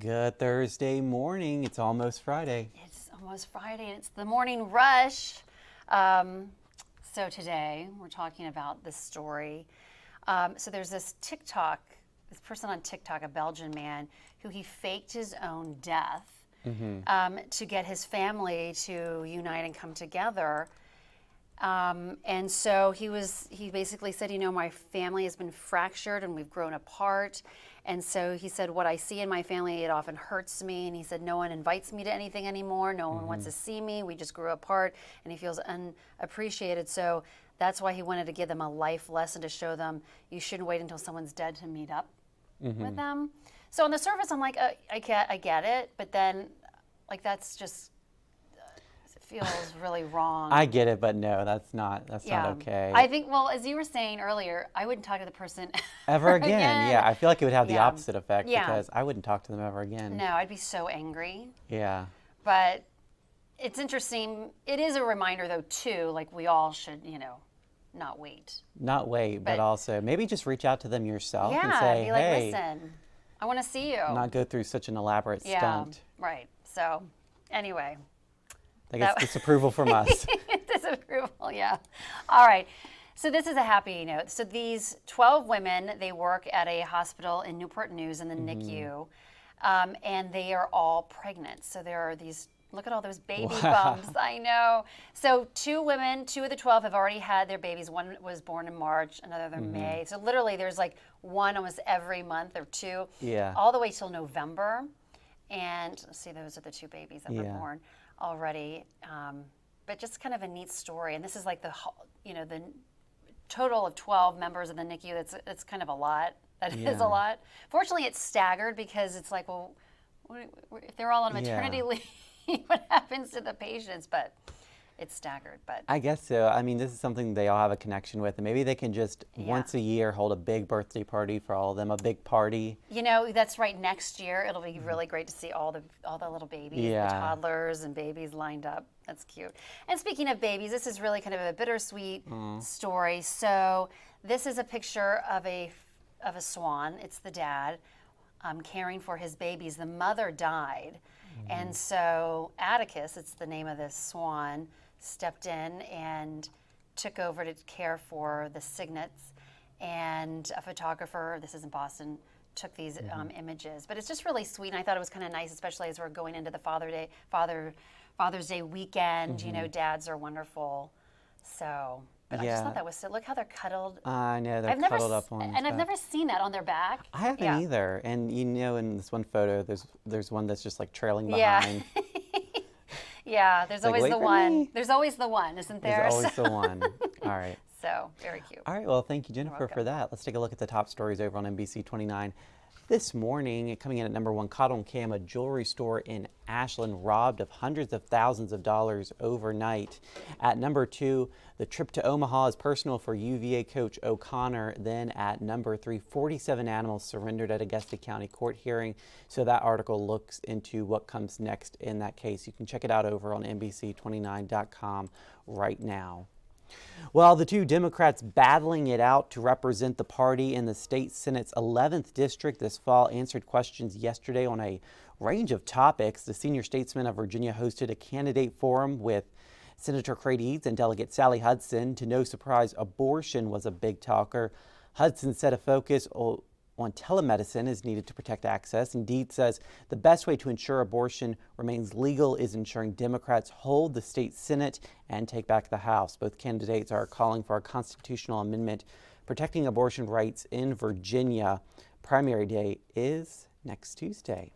Good Thursday morning. It's almost Friday. It's almost Friday and it's the morning rush. So today we're talking about this story. So there's this person on TikTok, a Belgian man, who he faked his own death to get his family to unite and come together. And so he basically said, my family has been fractured and we've grown apart. And so he said, what I see in my family, it often hurts me. And he said, no one invites me to anything anymore. No one wants to see me. We just grew apart. And he feels unappreciated. So that's why he wanted to give them a life lesson to show them you shouldn't wait until someone's dead to meet up with them. So on the surface, I'm like, I get it. But then, that's just... feels really wrong. I get it, but no, that's not okay. I think, as you were saying earlier, I wouldn't talk to the person ever again. Yeah, I feel like it would have the opposite effect because I wouldn't talk to them ever again. No, I'd be so angry. Yeah. But it's interesting. It is a reminder, though, too, we all should, not wait. Not wait, but also maybe just reach out to them yourself and say, be like, hey, listen, I want to see you. Not go through such an elaborate stunt. Right. So, anyway. I guess disapproval from us. Disapproval, yeah. All right. So this is a happy note. So these 12 women, they work at a hospital in Newport News in the NICU, and they are all pregnant. So there are these, look at all those baby bumps. I know. So two of the 12 have already had their babies. One was born in March, another in May. So literally there's one almost every month or two, all the way till November. And let's see, those are the two babies that were born already, but just kind of a neat story. And this is the total of 12 members of the NICU. That's kind of a lot. That is a lot. Fortunately, it's staggered because it's if they're all on maternity leave, what happens to the patients? But it's staggered. But I guess so. I mean, this is something they all have a connection with, and maybe they can just once a year hold a big birthday party for all of them, a big party. That's right. Next year, it'll be really great to see all the little babies, the toddlers and babies lined up. That's cute. And speaking of babies, this is really kind of a bittersweet story. So this is a picture of a swan. It's the dad caring for his babies. The mother died, and so Atticus, it's the name of this swan, stepped in and took over to care for the cygnets, and a photographer, this is in Boston, took these images. But it's just really sweet, and I thought it was kind of nice, especially as we're going into the Father's Day weekend. Dads are wonderful. So, but I just thought that was so, look how they're cuddled. I know, they're cuddled up on. And I've never seen that on their back. I haven't either. And in this one photo, there's one that's just trailing behind. Yeah, there's always the one. There's always the one, isn't there? There's always the one. All right. So, very cute. All right, well, thank you, Jennifer, for that. Let's take a look at the top stories over on NBC29. This morning, coming in at number 1, caught on cam, a jewelry store in Ashland robbed of hundreds of thousands of dollars overnight. At number 2, the trip to Omaha is personal for UVA coach O'Connor. Then at number 3, 47 animals surrendered at Augusta County court hearing. So that article looks into what comes next in that case. You can check it out over on NBC29.com right now. Well, the two Democrats battling it out to represent the party in the state Senate's 11th district this fall answered questions yesterday on a range of topics. The senior statesman of Virginia hosted a candidate forum with Senator Craig Eads and Delegate Sally Hudson. To no surprise, abortion was a big talker. Hudson said a focus on telemedicine is needed to protect access. Indeed says the best way to ensure abortion remains legal is ensuring Democrats hold the state Senate and take back the House. Both candidates are calling for a constitutional amendment protecting abortion rights in Virginia. Primary day is next Tuesday.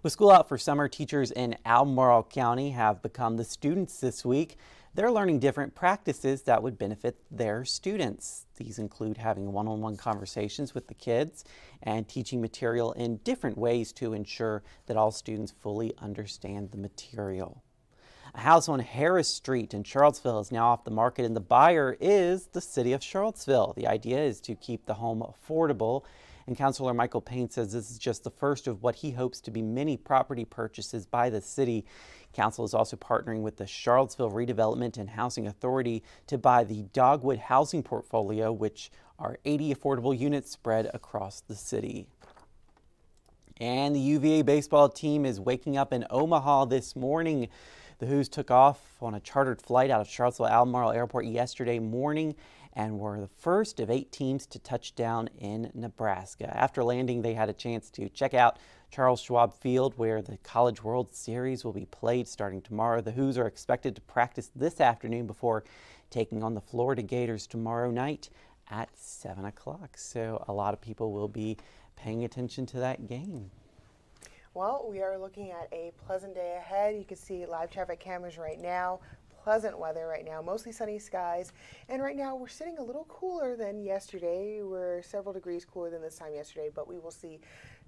With school out for summer, teachers in Albemarle County have become the students this week. They're learning different practices that would benefit their students. These include having one-on-one conversations with the kids and teaching material in different ways to ensure that all students fully understand the material. A house on Harris Street in Charlottesville is now off the market, and the buyer is the city of Charlottesville. The idea is to keep the home affordable, and Councilor Michael Payne says this is just the first of what he hopes to be many property purchases by the city. Council is also partnering with the Charlottesville Redevelopment and Housing Authority to buy the Dogwood housing portfolio, which are 80 affordable units spread across the city. And the UVA baseball team is waking up in Omaha this morning. The Hoos took off on a chartered flight out of Charlottesville Albemarle Airport yesterday morning and were the first of 8 teams to touch down in Nebraska. After landing, they had a chance to check out Charles Schwab Field, where the College World Series will be played starting tomorrow. The Hoos are expected to practice this afternoon before taking on the Florida Gators tomorrow night at 7 o'clock. So a lot of people will be paying attention to that game. Well, we are looking at a pleasant day ahead. You can see live traffic cameras right now. Pleasant weather right now, mostly sunny skies. And right now we're sitting a little cooler than yesterday. We're several degrees cooler than this time yesterday, but we will see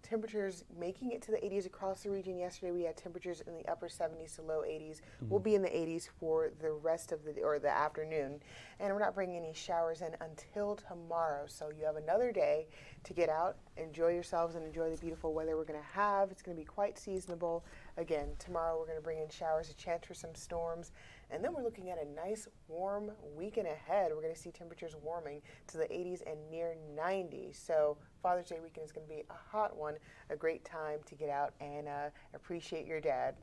temperatures making it to the 80s across the region. Yesterday we had temperatures in the upper 70s to low 80s. We'll be in the 80s for the rest of the afternoon. And we're not bringing any showers in until tomorrow. So you have another day to get out, enjoy yourselves, and enjoy the beautiful weather we're going to have. It's going to be quite seasonable. Again, tomorrow we're going to bring in showers, a chance for some storms. And then we're looking at a nice warm weekend ahead. We're going to see temperatures warming to the 80s and near 90. So Father's Day weekend is going to be a hot one, a great time to get out and appreciate your dad.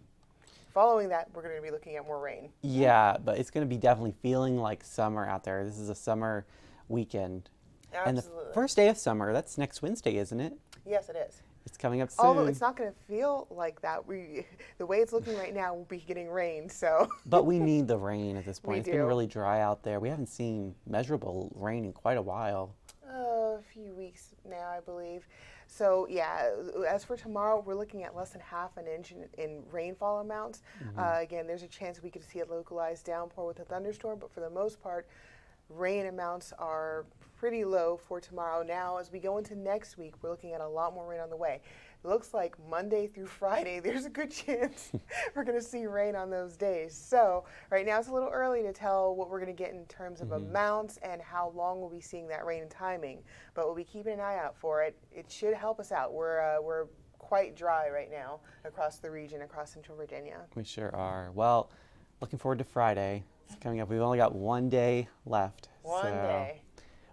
Following that, we're going to be looking at more rain. Yeah, but it's going to be definitely feeling like summer out there. This is a summer weekend. Absolutely. And the first day of summer, that's next Wednesday, isn't it? Yes, it is. It's coming up soon. Although it's not going to feel like that. The way it's looking right now, we'll be getting rain. So. But we need the rain at this point. It's do. been really dry out there. We haven't seen measurable rain in quite a while. A few weeks now, I believe. So yeah, as for tomorrow, we're looking at less than half an inch in rainfall amounts. Again, there's a chance we could see a localized downpour with a thunderstorm, but for the most part, rain amounts are pretty low for tomorrow. Now, as we go into next week, we're looking at a lot more rain on the way. It looks like Monday through Friday, there's a good chance we're going to see rain on those days. So right now it's a little early to tell what we're going to get in terms of amounts and how long we'll be seeing that rain and timing. But we'll be keeping an eye out for it. It should help us out. We're quite dry right now across the region, across Central Virginia. We sure are. Well, looking forward to Friday. It's coming up. We've only got one day left. One day.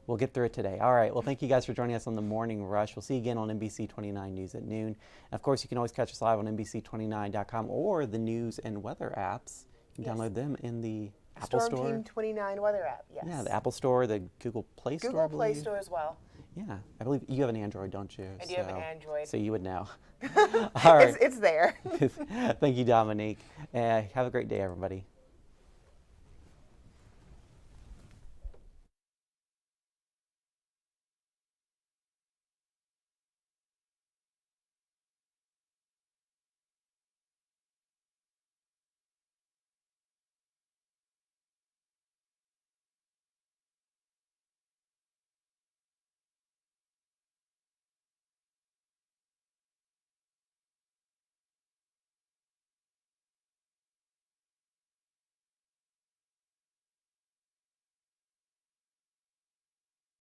We'll get through it today. All right. Well, thank you guys for joining us on the Morning Rush. We'll see you again on NBC29 News at noon. And of course, you can always catch us live on NBC29.com or the news and weather apps. You can download them in the Apple Store. Storm Team 29 weather app, yes. Yeah, the Apple Store, the Google Play Store. Google Play Store as well. Yeah, I believe you have an Android, don't you? I do have an Android. So you would know. All right. It's there. Thank you, Dominique. Have a great day, everybody.